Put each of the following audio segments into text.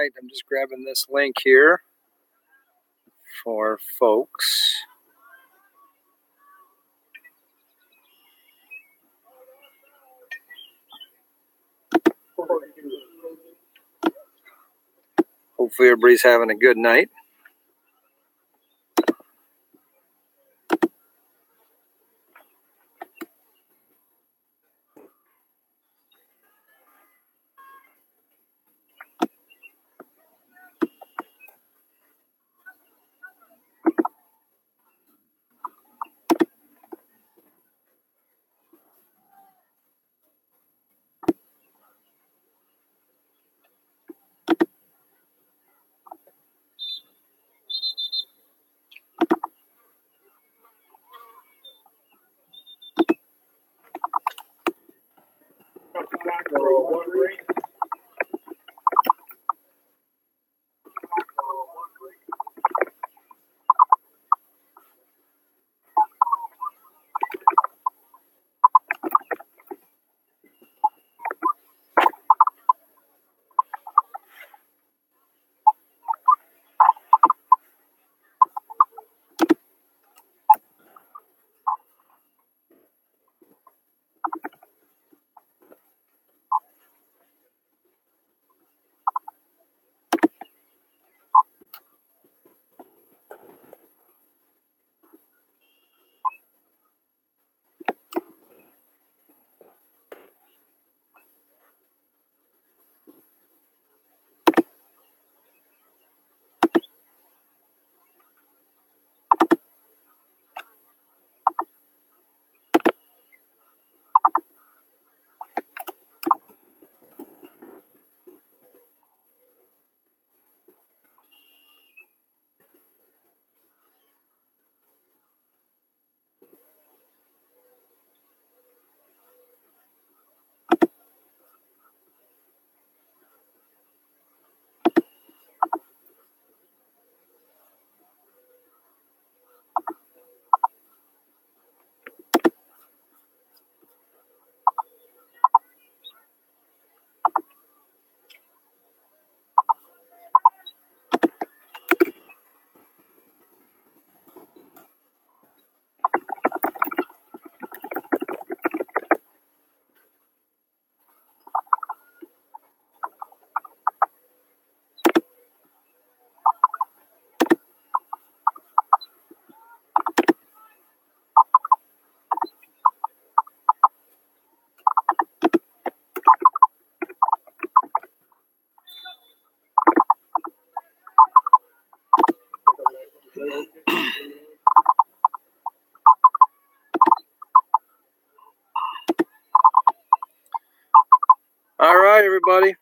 right, I'm just grabbing this link here for folks. Hopefully everybody's having a good night. All right, everybody.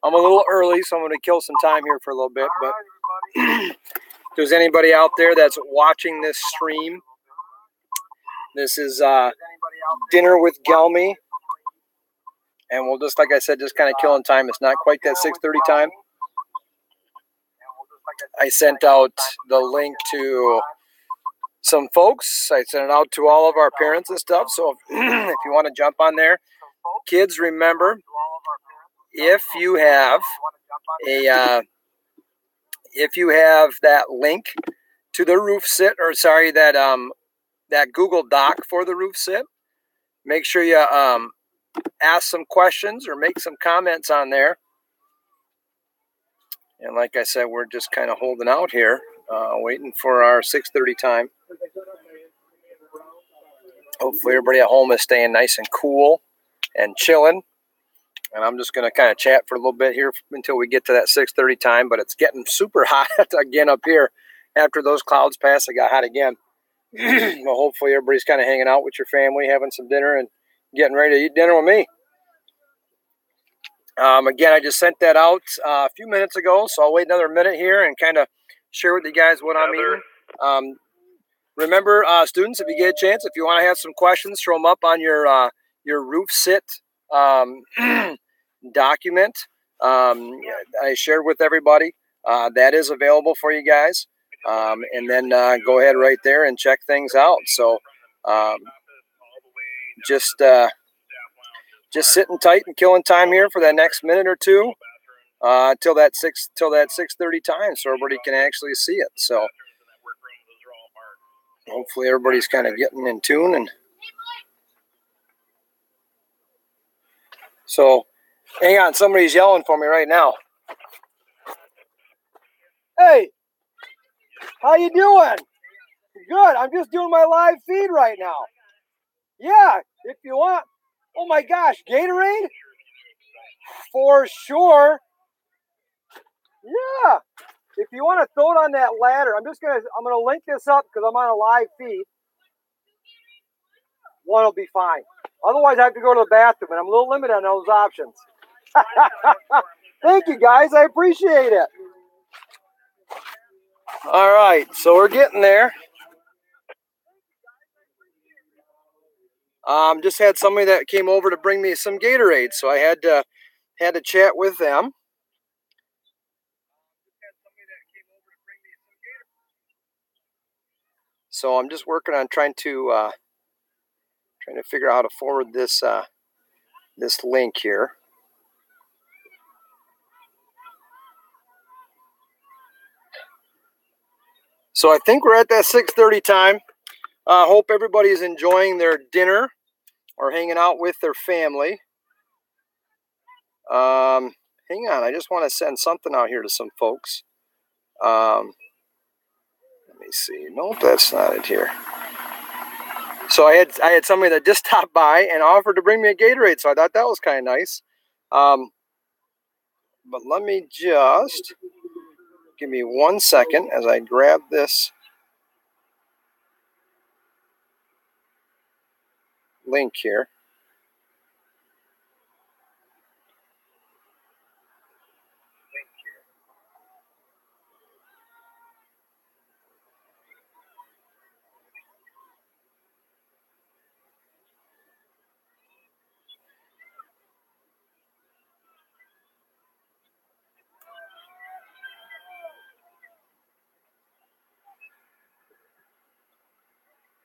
I'm a little early, so I'm going to kill some time here for a little bit. But if there's anybody out there that's watching this stream, this is Dinner with Gelmi. And we'll just, like I said, just kind of killing time. It's not quite that 6:30 time. I sent out the link to some folks. I sent it out to all of our parents and stuff. So if you want to jump on there, kids, remember, if you have that link to the roof sit, or sorry, that Google Doc for the roof sit, make sure you ask some questions or make some comments on there. And like I said, we're just kind of holding out here, waiting for our 6:30 time. Hopefully everybody at home is staying nice and cool and chilling. And I'm just going to kind of chat for a little bit here until we get to that 6:30 time. But it's getting super hot again up here. After those clouds pass, it got hot again. Well, hopefully everybody's kind of hanging out with your family, having some dinner, and getting ready to eat dinner with me. Again, I just sent that out a few minutes ago, so I'll wait another minute here and kind of share with you guys what I'm eating. Remember, students, if you get a chance, if you want to have some questions, throw them up on your roof sit document I shared with everybody. That is available for you guys. And then go ahead right there and check things out. So just sitting tight and killing time here for that next minute or two. till that 6:30 time, so everybody can actually see it. So hopefully everybody's kind of getting in tune. And so, hang on, somebody's yelling for me right now. Hey, how you doing? Good. I'm just doing my live feed right now. Yeah, if you want. Oh my gosh, Gatorade? For sure. Yeah. If you want to throw it on that ladder, I'm gonna link this up because I'm on a live feed. One will be fine. Otherwise, I have to go to the bathroom, and I'm a little limited on those options. Thank you, guys. I appreciate it. All right, so we're getting there. Just had somebody that came over to bring me some Gatorade, so I had to chat with them. So I'm just working on trying to figure out how to forward this this link here. So I think we're at that 6:30 time. Hope everybody's enjoying their dinner or hanging out with their family. Hang on, I just want to send something out here to some folks. Let me see. Nope, that's not it here. So I had somebody that just stopped by and offered to bring me a Gatorade, so I thought that was kind of nice. But let me just give me 1 second as I grab this link here.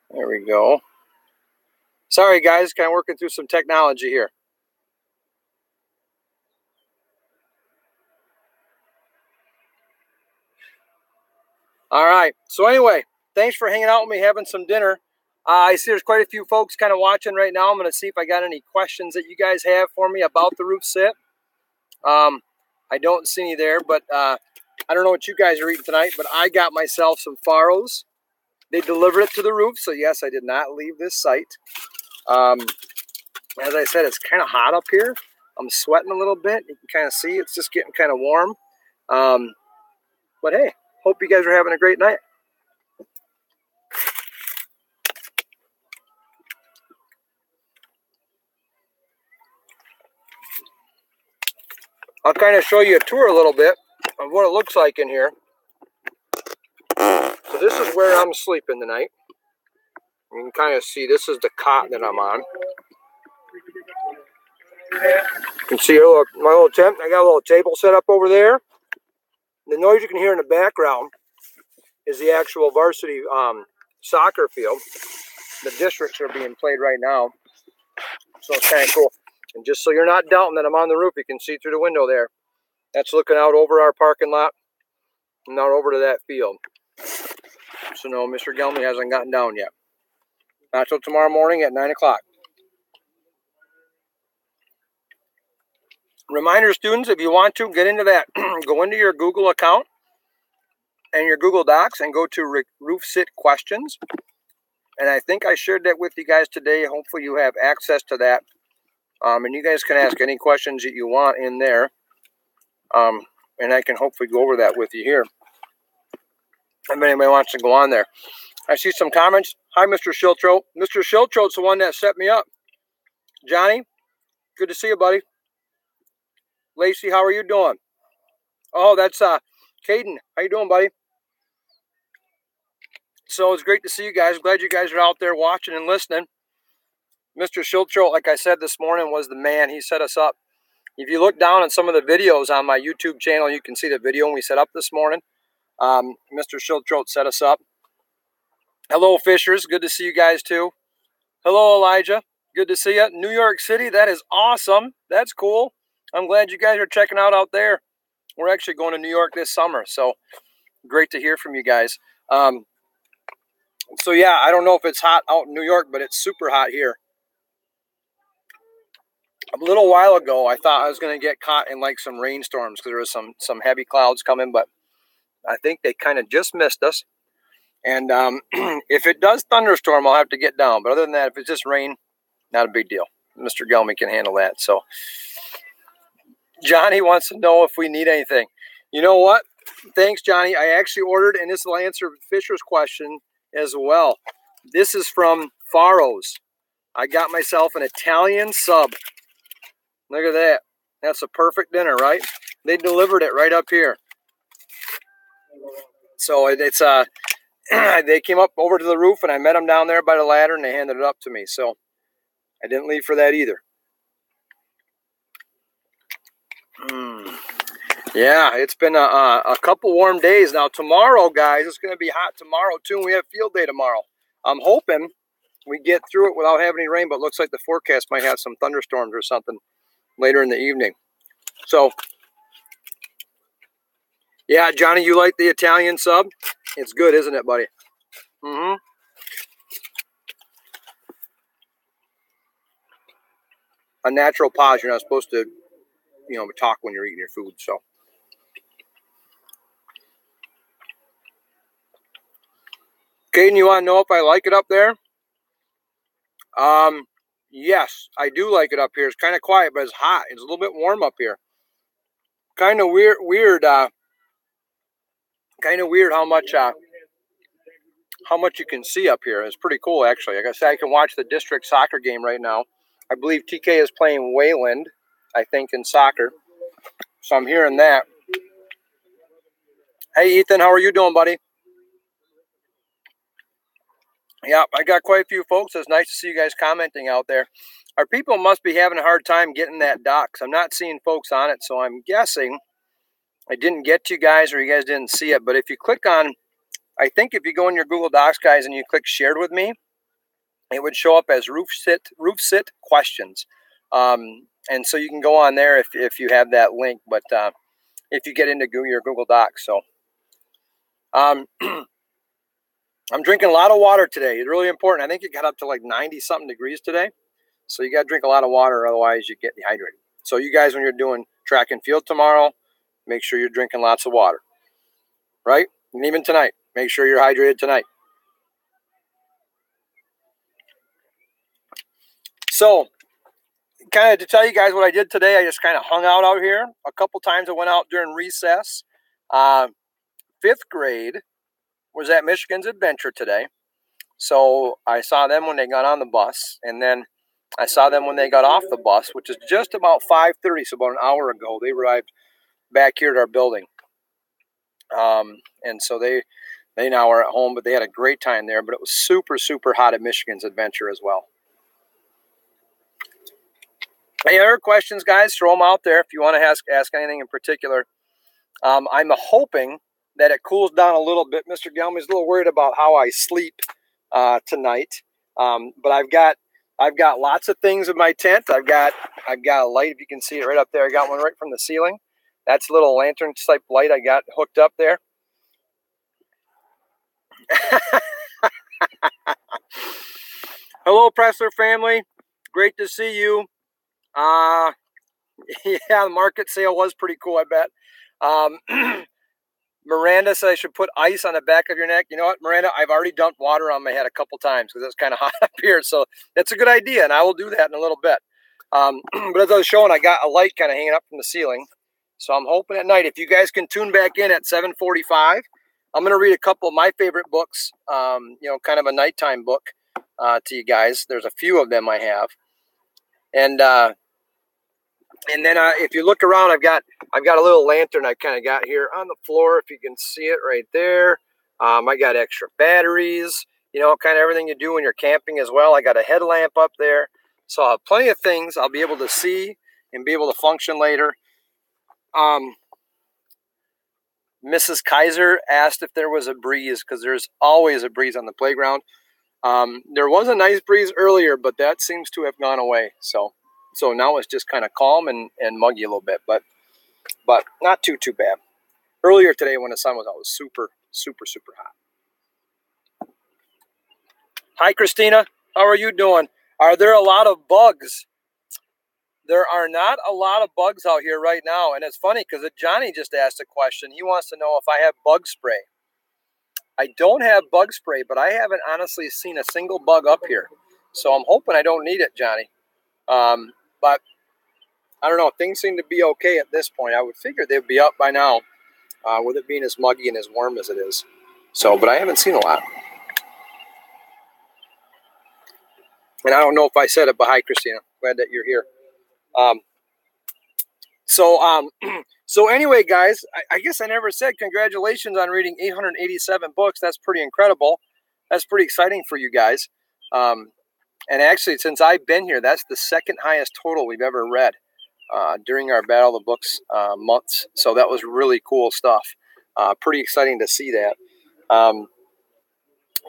There we go. Sorry, guys, kind of working through some technology here. All right. So anyway, thanks for hanging out with me, having some dinner. I see there's quite a few folks kind of watching right now. I'm going to see if I got any questions that you guys have for me about the roof sit. I don't see any there, but I don't know what you guys are eating tonight, but I got myself some Faros. They delivered it to the roof, so yes, I did not leave this site. As I said, it's kind of hot up here. I'm sweating a little bit. You can kind of see it's just getting kind of warm. But hey, hope you guys are having a great night. I'll kind of show you a tour a little bit of what it looks like in here. So this is where I'm sleeping tonight. You can kind of see this is the cot that I'm on. You can see my little tent. I got a little table set up over there. The noise you can hear in the background is the actual varsity soccer field. The districts are being played right now. So it's kind of cool. And just so you're not doubting that I'm on the roof, you can see through the window there. That's looking out over our parking lot and out over to that field. So no, Mr. Gelmi hasn't gotten down yet. Not till tomorrow morning at 9 o'clock. Reminder, students, if you want to get into that, go into your Google account and your Google Docs and go to Roof Sit Questions. And I think I shared that with you guys today. Hopefully you have access to that. And you guys can ask any questions that you want in there. And I can hopefully go over that with you here. If anybody wants to go on there. I see some comments. Hi, Mr. Shiltro. Mr. Shiltro's the one that set me up. Johnny, good to see you, buddy. Lacey, how are you doing? Oh, that's Caden. How you doing, buddy? So it's great to see you guys. Glad you guys are out there watching and listening. Mr. Shiltro, like I said this morning, was the man. He set us up. If you look down at some of the videos on my YouTube channel, you can see the video we set up this morning. Mr. Shiltro set us up. Hello, Fishers. Good to see you guys, too. Hello, Elijah. Good to see you. New York City, that is awesome. That's cool. I'm glad you guys are checking out there. we're actually going to New York this summer. So great to hear from you guys. So yeah, I don't know if it's hot out in New York, but it's super hot here. A little while ago, I thought I was going to get caught in like some rainstorms because there was some heavy clouds coming, but I think they kind of just missed us. And if it does thunderstorm, I'll have to get down. But other than that, if it's just rain, not a big deal. Mr. Gelmi can handle that. So Johnny wants to know if we need anything. You know what? Thanks, Johnny. I actually ordered, and this will answer Fisher's question as well. This is from Faro's. I got myself an Italian sub. Look at that. That's a perfect dinner, right? They delivered it right up here. So it's they came up over to the roof, and I met them down there by the ladder, and they handed it up to me. So I didn't leave for that either. Yeah, it's been a couple warm days. Now tomorrow, guys, it's going to be hot tomorrow too, and we have field day tomorrow. I'm hoping we get through it without having any rain, but it looks like the forecast might have some thunderstorms or something later in the evening. So, yeah, Johnny, you like the Italian sub? It's good, isn't it, buddy? Mm-hmm. A natural pause. You're not supposed to, talk when you're eating your food, so. Caden, you want to know if I like it up there? Yes, I do like it up here. It's kind of quiet, but it's hot. It's a little bit warm up here. Kind of weird. Kind of weird how much you can see up here. It's pretty cool, actually. Like I said, I can watch the district soccer game right now. I believe TK is playing Wayland, I think, in soccer. So I'm hearing that. Hey, Ethan, how are you doing, buddy? Yeah, I got quite a few folks. It's nice to see you guys commenting out there. Our people must be having a hard time getting that doc. I'm not seeing folks on it, so I'm guessing I didn't get to you guys or you guys didn't see it. But if you click on, I think if you go in your Google Docs, guys, and you click shared with me, it would show up as roof sit questions. And so you can go on there if you have that link. But if you get into your Google Docs, so I'm drinking a lot of water today. It's really important. I think it got up to like 90-something degrees today. So you got to drink a lot of water, otherwise you get dehydrated. So you guys, when you're doing track and field tomorrow, make sure you're drinking lots of water, right? And even tonight, make sure you're hydrated tonight. So kind of to tell you guys what I did today, I just kind of hung out here. A couple times I went out during recess. 5th grade was at Michigan's Adventure today. So I saw them when they got on the bus, and then I saw them when they got off the bus, which is just about 5:30, so about an hour ago. They arrived back here at our building. And so they now are at home, but they had a great time there. But it was super, super hot at Michigan's Adventure as well. Any other questions, guys? Throw them out there if you want to ask anything in particular. I'm hoping that it cools down a little bit. Mr. Gelmi's a little worried about how I sleep tonight. But I've got lots of things in my tent. I've got a light, if you can see it right up there. I got one right from the ceiling. That's a little lantern type light I got hooked up there. Hello, Pressler family. Great to see you. Yeah, the market sale was pretty cool, I bet. Miranda said I should put ice on the back of your neck. You know what, Miranda? I've already dumped water on my head a couple times because it's kind of hot up here. So that's a good idea, and I will do that in a little bit. But as I was showing, I got a light kind of hanging up from the ceiling. So I'm hoping at night, if you guys can tune back in at 7:45, I'm going to read a couple of my favorite books, kind of a nighttime book to you guys. There's a few of them I have. And then if you look around, I've got a little lantern I kind of got here on the floor, if you can see it right there. I got extra batteries, kind of everything you do when you're camping as well. I got a headlamp up there. So I'll have plenty of things I'll be able to see and be able to function later. Mrs. Kaiser asked if there was a breeze, because there's always a breeze on the playground. There was a nice breeze earlier, but that seems to have gone away. So now it's just kind of calm and muggy a little bit. But but not too bad. Earlier today when the sun was out, it was super, super, super hot. Hi, Christina. How are you doing? Are there a lot of bugs? There are not a lot of bugs out here right now. And it's funny because Johnny just asked a question. He wants to know if I have bug spray. I don't have bug spray, but I haven't honestly seen a single bug up here. So I'm hoping I don't need it, Johnny. But I don't know. Things seem to be okay at this point. I would figure they'd be up by now, with it being as muggy and as warm as it is. So, but I haven't seen a lot. And I don't know if I said it, but hi, Christina. Glad that you're here. So anyway, guys, I guess I never said congratulations on reading 887 books. That's pretty incredible. That's pretty exciting for you guys. And actually, since I've been here, that's the second highest total we've ever read during our Battle of the Books months. So that was really cool stuff. Pretty exciting to see that.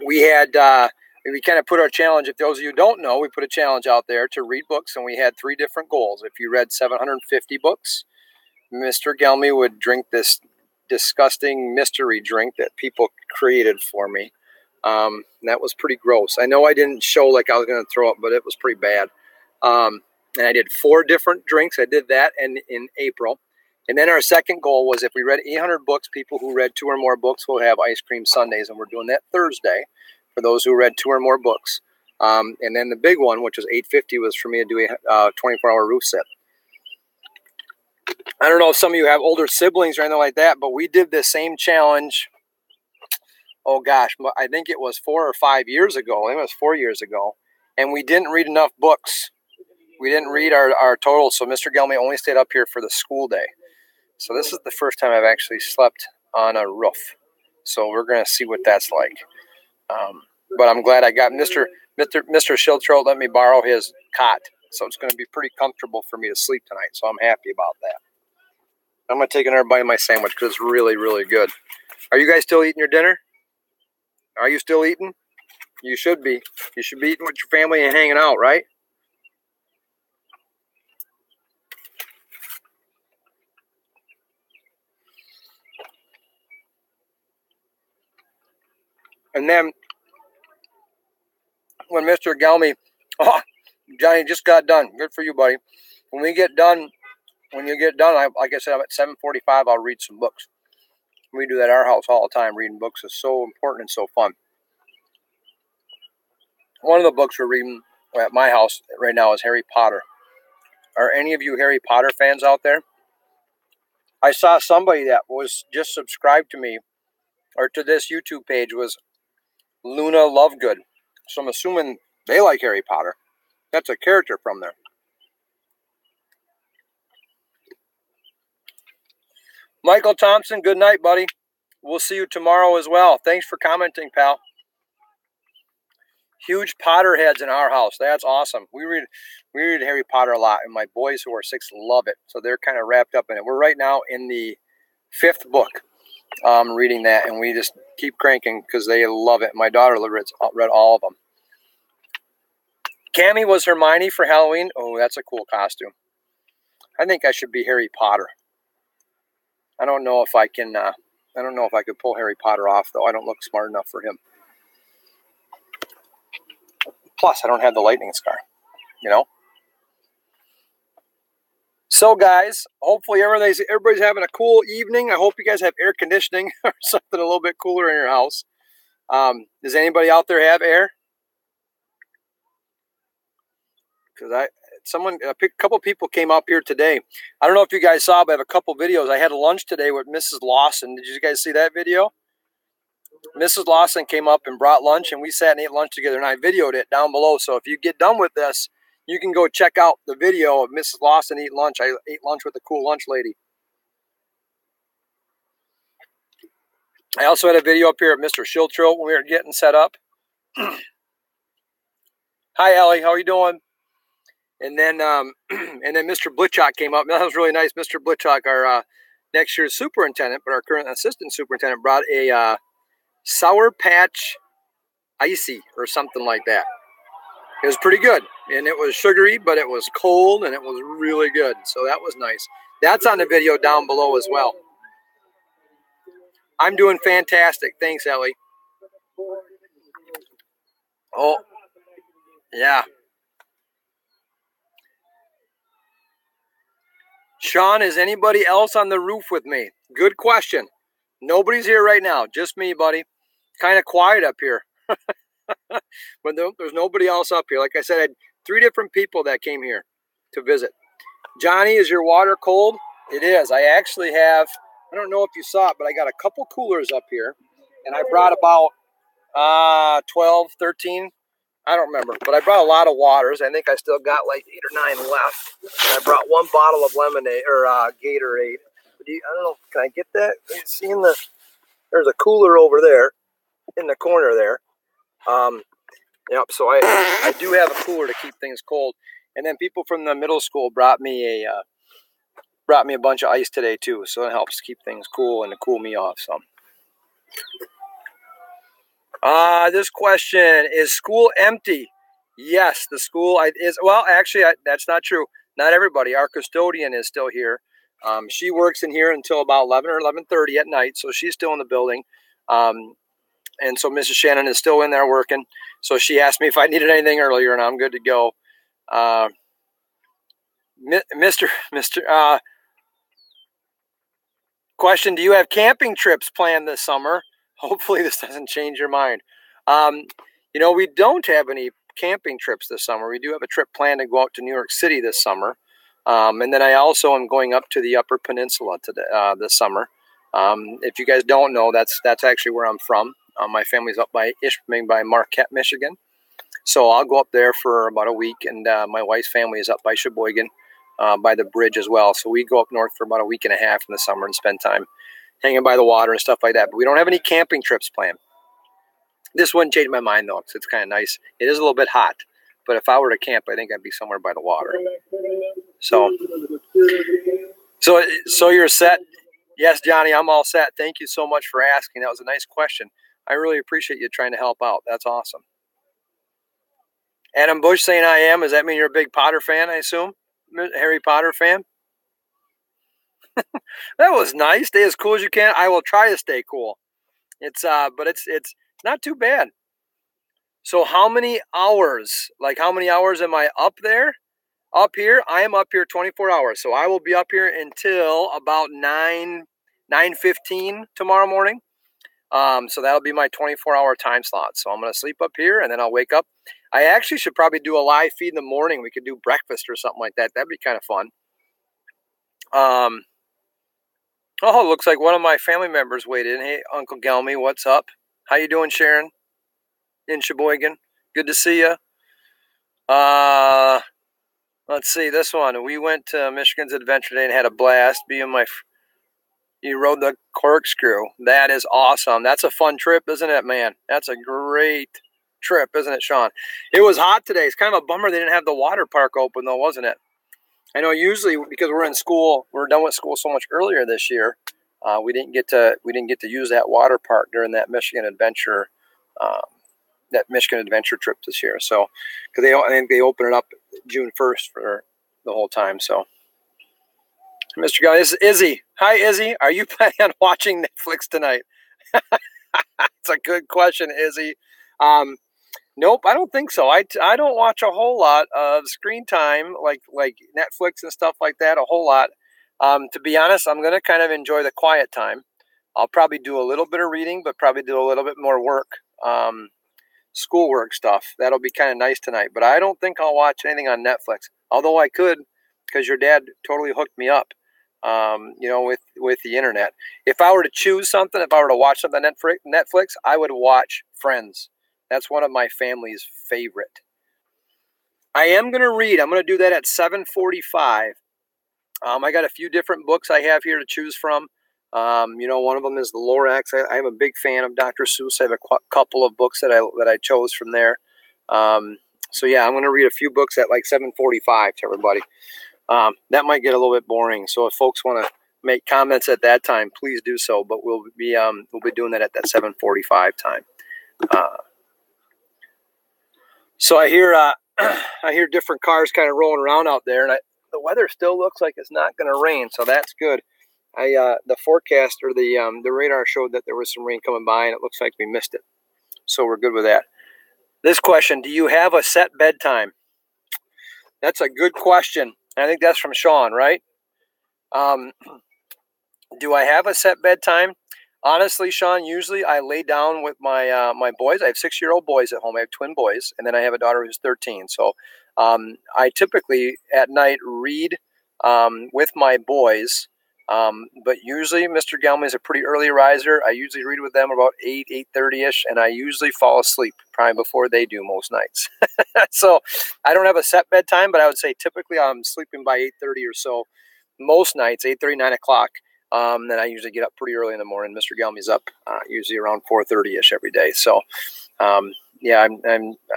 We kind of put our challenge, if those of you who don't know, we put a challenge out there to read books, and we had 3 different goals. If you read 750 books, Mr. Gelmi would drink this disgusting mystery drink that people created for me. That was pretty gross. I know I didn't show like I was going to throw up, but it was pretty bad. And I did 4 different drinks. I did that in April. And then our second goal was if we read 800 books, people who read 2 or more books will have ice cream sundaes, and we're doing that Thursday for those who read 2 or more books. And then the big one, which was 850, was for me to do a 24-hour roof sit. I don't know if some of you have older siblings or anything like that, but we did this same challenge. Oh gosh, I think it was 4 or 5 years ago. I think it was 4 years ago. And we didn't read enough books. We didn't read our total. So Mr. Gelmi only stayed up here for the school day. So this is the first time I've actually slept on a roof. So we're going to see what that's like. But I'm glad I got Mr. Shiltrow let me borrow his cot. So it's going to be pretty comfortable for me to sleep tonight. So I'm happy about that. I'm going to take another bite of my sandwich because it's really, really good. Are you guys still eating your dinner? Are you still eating? You should be. You should be eating with your family and hanging out, right? And then when Mr. Gelmi, Johnny just got done. Good for you, buddy. When you get done, like I said, I'm at 7:45. I'll read some books. We do that at our house all the time. Reading books is so important and so fun. One of the books we're reading at my house right now is Harry Potter. Are any of you Harry Potter fans out there? I saw somebody that was just subscribed to me or to this YouTube page was Luna Lovegood. So I'm assuming they like Harry Potter. That's a character from there. Michael Thompson, good night, buddy. We'll see you tomorrow as well. Thanks for commenting, pal. Huge Potterheads in our house. That's awesome. We read Harry Potter a lot, and my boys who are 6 love it. So they're kind of wrapped up in it. We're right now in the 5th book, reading that, and we just keep cranking because they love it. My daughter read all of them. Cammy was Hermione for Halloween. Oh, that's a cool costume. I think I should be Harry Potter. I don't know if I can. I don't know if I could pull Harry Potter off, though. I don't look smart enough for him. Plus, I don't have the lightning scar, you know? So, guys, hopefully everybody's having a cool evening. I hope you guys have air conditioning or something a little bit cooler in your house. Does anybody out there have air? Because a couple people came up here today. I don't know if you guys saw, but I have a couple videos. I had lunch today with Mrs. Lawson. Did you guys see that video? Mrs. Lawson came up and brought lunch, and we sat and ate lunch together, and I videoed it down below. So if you get done with this, you can go check out the video of Mrs. Lawson eating lunch. I ate lunch with a cool lunch lady. I also had a video up here of Mr. Shiltrow when we were getting set up. Hi, Ellie. How are you doing? And then Mr. Blitchock came up. That was really nice. Mr. Blitchock, our next year's superintendent, but our current assistant superintendent, brought a Sour Patch Icy or something like that. It was pretty good, and it was sugary, but it was cold, and it was really good. So that was nice. That's on the video down below as well. I'm doing fantastic. Thanks, Ellie. Oh, yeah. Sean, is anybody else on the roof with me? Good question. Nobody's here right now. Just me, buddy. Kind of quiet up here. But there's nobody else up here. Like I said, I had 3 different people that came here to visit. Johnny, is your water cold? It is. I actually have, I don't know if you saw it, but I got a couple coolers up here. And I brought about 12, 13, I don't remember. But I brought a lot of waters. I think I still got like 8 or 9 left. And I brought 1 bottle of lemonade, or Gatorade. I don't know, can I get that? You see there's a cooler over there in the corner there. Yep, so I do have a cooler to keep things cold. And then people from the middle school brought me a bunch of ice today too, so it helps keep things cool and to cool me off some. This question, is school empty? Yes, the school is, well, actually, that's not true. Not everybody. Our custodian is still here. She works in here until about 11 or 11:30 at night, so she's still in the building. And so Mrs. Shannon is still in there working. So she asked me if I needed anything earlier, and I'm good to go. Question, do you have camping trips planned this summer? Hopefully this doesn't change your mind. You know, we don't have any camping trips this summer. We do have a trip planned to go out to New York City this summer. And then I also am going up to the Upper Peninsula this summer. If you guys don't know, that's actually where I'm from. My family's up by Marquette, Michigan. So I'll go up there for about a week, and my wife's family is up by Sheboygan, by the bridge as well. So we go up north for about a week and a half in the summer and spend time hanging by the water and stuff like that. But we don't have any camping trips planned. This wouldn't change my mind, though, because it's kind of nice. It is a little bit hot, but if I were to camp, I think I'd be somewhere by the water. So you're set? Yes, Johnny, I'm all set. Thank you so much for asking. That was a nice question. I really appreciate you trying to help out. That's awesome. Adam Bush saying I am. Does that mean you're a big Potter fan, I assume? Harry Potter fan? That was nice. Stay as cool as you can. I will try to stay cool. But it's not too bad. So how many hours? Like how many hours am I up there? Up here? I am up here 24 hours. So I will be up here until about 9:15 tomorrow morning. So that'll be my 24-hour time slot. So I'm going to sleep up here, and then I'll wake up. I actually should probably do a live feed in the morning. We could do breakfast or something like that. That'd be kind of fun. Oh, looks like one of my family members weighed in. Hey, Uncle Gelmi, what's up? How you doing, Sharon? In Sheboygan. Good to see you. Let's see this one. We went to Michigan's Adventure Day and had a blast. You rode the corkscrew. That is awesome. That's a fun trip, isn't it, man? That's a great trip, isn't it, Sean? It was hot today. It's kind of a bummer they didn't have the water park open, though, wasn't it? I know usually because we're done with school so much earlier this year. We didn't get to use that water park during that Michigan Adventure trip this year. So because I think they open it up June 1st for the whole time. So. Mr. Guy, this is Izzy. Hi, Izzy. Are you planning on watching Netflix tonight? It's a good question, Izzy. Nope, I don't think so. I don't watch a whole lot of screen time, like Netflix and stuff like that, a whole lot. To be honest, I'm going to kind of enjoy the quiet time. I'll probably do a little bit of reading, but probably do a little bit more work, schoolwork stuff. That'll be kind of nice tonight. But I don't think I'll watch anything on Netflix, although I could, because your dad totally hooked me up. With the internet. If I were to choose something, if I were to watch something on Netflix, I would watch Friends. That's one of my family's favorite. I am going to read. I'm going to do that at 7:45. I got a few different books I have here to choose from. One of them is the Lorax. I'm a big fan of Dr. Seuss. I have a couple of books that I chose from there. So yeah, I'm going to read a few books at like 7:45 to everybody. That might get a little bit boring. So if folks want to make comments at that time, please do so. But we'll be doing that at that 7:45 time. So I hear different cars kind of rolling around out there, and the weather still looks like it's not going to rain, so that's good. The forecast or the radar showed that there was some rain coming by, and it looks like we missed it. So we're good with that. This question, do you have a set bedtime? That's a good question. I think that's from Sean, right? Do I have a set bedtime? Honestly, Sean, usually I lay down with my boys. I have 6-year-old boys at home. I have twin boys, and then I have a daughter who's 13. So I typically at night read with my boys. But usually Mr. Gelmi is a pretty early riser. I usually read with them about 8:30ish, and I usually fall asleep probably before they do most nights. So I don't have a set bedtime, but I would say typically I'm sleeping by 8:30 or so. Most nights, 8:30, 9 o'clock. Then I usually get up pretty early in the morning. Mr. Gelmi's up usually around 4:30ish every day. So yeah,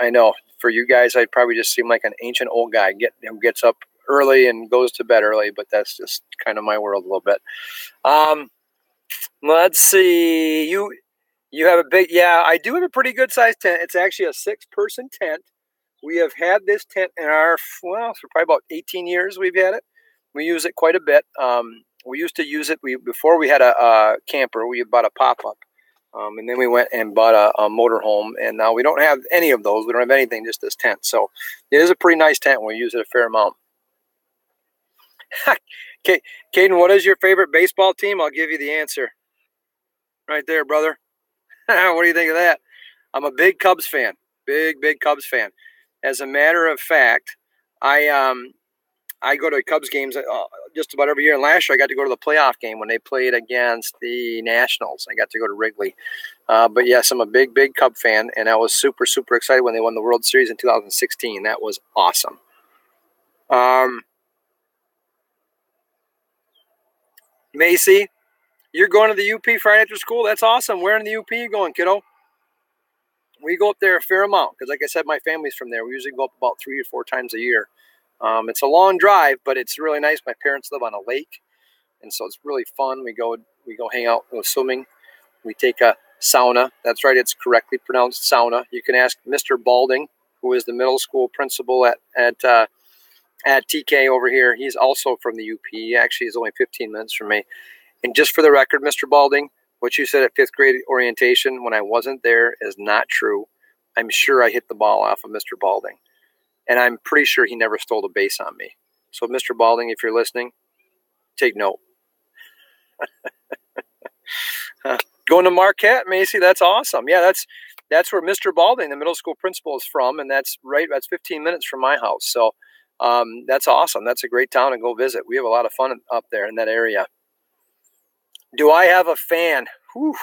I know for you guys, I'd probably just seem like an ancient old guy who gets up early and goes to bed early, but that's just kind of my world a little bit. Let's see. You have a big, yeah, I do have a pretty good sized tent. It's actually a 6-person tent. We have had this tent in our, well, for probably about 18 years we've had it. We use it quite a bit. We used to use it, before we had a camper, we bought a pop-up. And then we went and bought a motorhome, and now we don't have any of those. We don't have anything, just this tent. So it is a pretty nice tent. We use it a fair amount. Caden, what is your favorite baseball team? I'll give you the answer. Right there, brother. What do you think of that? I'm a big Cubs fan. Big Cubs fan. As a matter of fact, I go to Cubs games just about every year. And last year I got to go to the playoff game when they played against the Nationals. I got to go to Wrigley. But yes, I'm a big Cub fan, and I was super excited when they won the World Series in 2016. That was awesome. Macy, you're going to the UP Friday after school? That's awesome. Where in the UP are you going, kiddo? We go up there a fair amount because, like I said, my family's from there. We usually go up about 3 or 4 times a year. It's a long drive, but it's really nice. My parents live on a lake, and so it's really fun. We go hang out, go swimming. We take a sauna. That's right, it's correctly pronounced sauna. You can ask Mr. Balding, who is the middle school principal at TK over here. He's also from the UP. He actually is only 15 minutes from me. And just for the record, Mr. Balding, what you said at 5th grade orientation when I wasn't there is not true. I'm sure I hit the ball off of Mr. Balding. And I'm pretty sure he never stole a base on me. So, Mr. Balding, if you're listening, take note. Going to Marquette, Macy, that's awesome. Yeah, that's where Mr. Balding, the middle school principal, is from, and that's 15 minutes from my house. So that's awesome. That's a great town to go visit. We have a lot of fun up there in that area. Do I have a fan? Whew.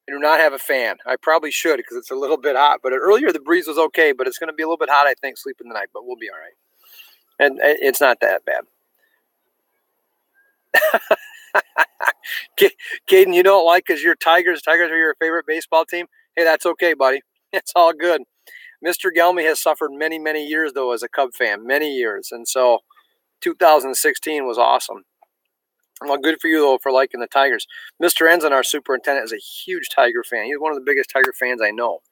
I do not have a fan. I probably should because it's a little bit hot. But earlier the breeze was okay, but it's going to be a little bit hot, I think, sleeping tonight. But we'll be all right. And it's not that bad. Caden, you don't like because you're Tigers. Tigers are your favorite baseball team. Hey, that's okay, buddy. It's all good. Mr. Gelmi has suffered many years, though, as a Cub fan. Many years. And so 2016 was awesome. Well, good for you, though, for liking the Tigers. Mr. Ensign, our superintendent, is a huge Tiger fan. He's one of the biggest Tiger fans I know.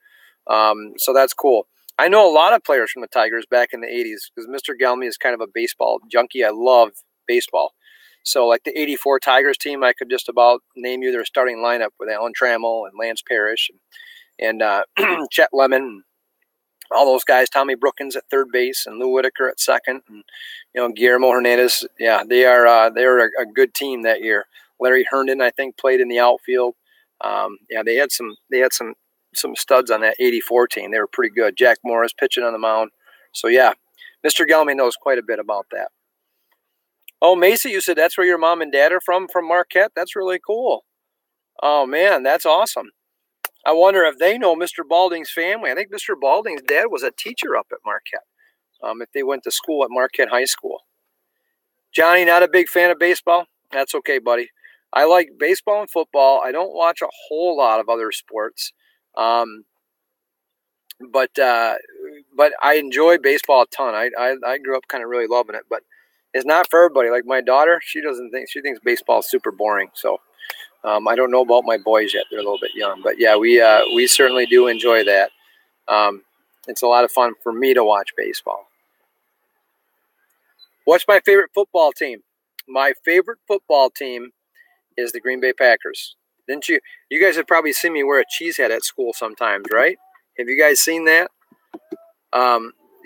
So that's cool. I know a lot of players from the Tigers back in the 80s because Mr. Gelmi is kind of a baseball junkie. I love baseball. So like the 84 Tigers team, I could just about name you their starting lineup with Alan Trammell and Lance Parrish and Chet Lemon, all those guys, Tommy Brookins at third base and Lou Whitaker at second, and Guillermo Hernandez. Yeah, they're a good team that year. Larry Herndon, I think, played in the outfield. Yeah, they had some studs on that 84 team. They were pretty good. Jack Morris pitching on the mound. So yeah, Mr. Gelmi knows quite a bit about that. Oh, Macy, you said that's where your mom and dad are from Marquette? That's really cool. Oh, man, that's awesome. I wonder if they know Mr. Balding's family. I think Mr. Balding's dad was a teacher up at Marquette, if they went to school at Marquette High School. Johnny, not a big fan of baseball? That's okay, buddy. I like baseball and football. I don't watch a whole lot of other sports. But I enjoy baseball a ton. I grew up kind of really loving it, but it's not for everybody. Like my daughter, she thinks baseball is super boring. So I don't know about my boys yet. They're a little bit young, but yeah, we certainly do enjoy that. It's a lot of fun for me to watch baseball. What's my favorite football team? My favorite football team is the Green Bay Packers. Didn't you? You guys have probably seen me wear a cheese head at school sometimes, right? Have you guys seen that?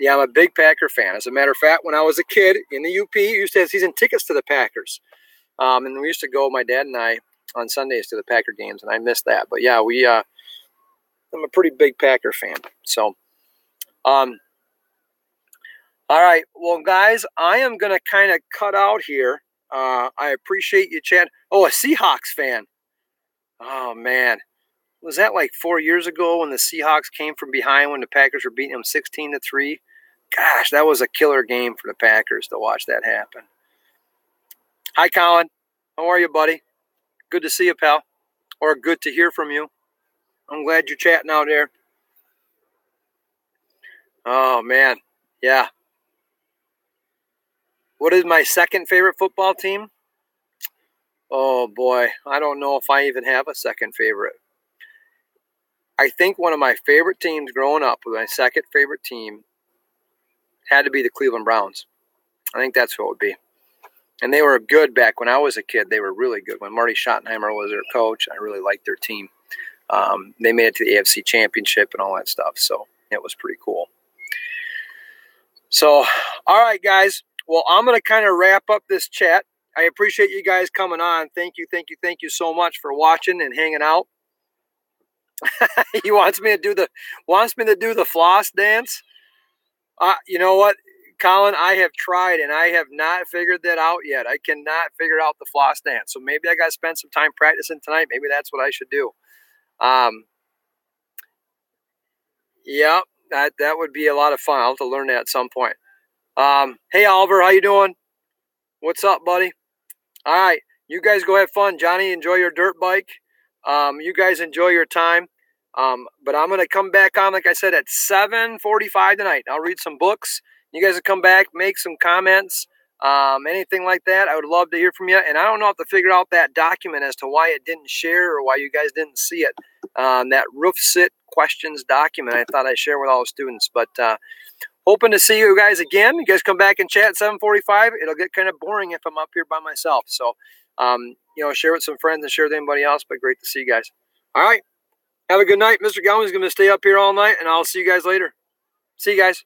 Yeah, I'm a big Packer fan. As a matter of fact, when I was a kid in the UP, we used to have season tickets to the Packers. And we used to go, my dad and I, on Sundays to the Packer games, and I missed that. But yeah, I'm a pretty big Packer fan. So, all right. Well, guys, I am going to kind of cut out here. I appreciate you chatting. Oh, a Seahawks fan. Oh, man. Was that like 4 years ago when the Seahawks came from behind when the Packers were beating them 16-3? Gosh, that was a killer game for the Packers to watch that happen. Hi, Colin. How are you, buddy? Good to see you, pal. Or good to hear from you. I'm glad you're chatting out there. Oh, man. Yeah. What is my second favorite football team? Oh, boy. I don't know if I even have a second favorite. I think one of my favorite teams growing up, my second favorite team, had to be the Cleveland Browns. I think that's who it would be. And they were good back when I was a kid. They were really good. When Marty Schottenheimer was their coach, I really liked their team. They made it to the AFC Championship and all that stuff. So it was pretty cool. So, all right, guys. Well, I'm going to kind of wrap up this chat. I appreciate you guys coming on. Thank you so much for watching and hanging out. He wants me to do the floss dance. You know what, Colin? I have tried and I have not figured that out yet. I cannot figure out the floss dance. So maybe I got to spend some time practicing tonight. Maybe that's what I should do. Yeah, that would be a lot of fun. I'll have to learn that at some point. Hey, Oliver, how you doing? What's up, buddy? All right, you guys go have fun. Johnny, enjoy your dirt bike. You guys enjoy your time. But I'm going to come back on, like I said, at 7:45 tonight. I'll read some books. You guys will come back, make some comments, anything like that. I would love to hear from you. And I don't know if to figure out that document as to why it didn't share or why you guys didn't see it. That roof sit questions document I thought I'd share with all the students. But hoping to see you guys again. You guys come back and chat at 7:45. It'll get kind of boring if I'm up here by myself. So, share with some friends and share with anybody else. But great to see you guys. All right. Have a good night. Mr. Gelmi is going to stay up here all night, and I'll see you guys later. See you guys.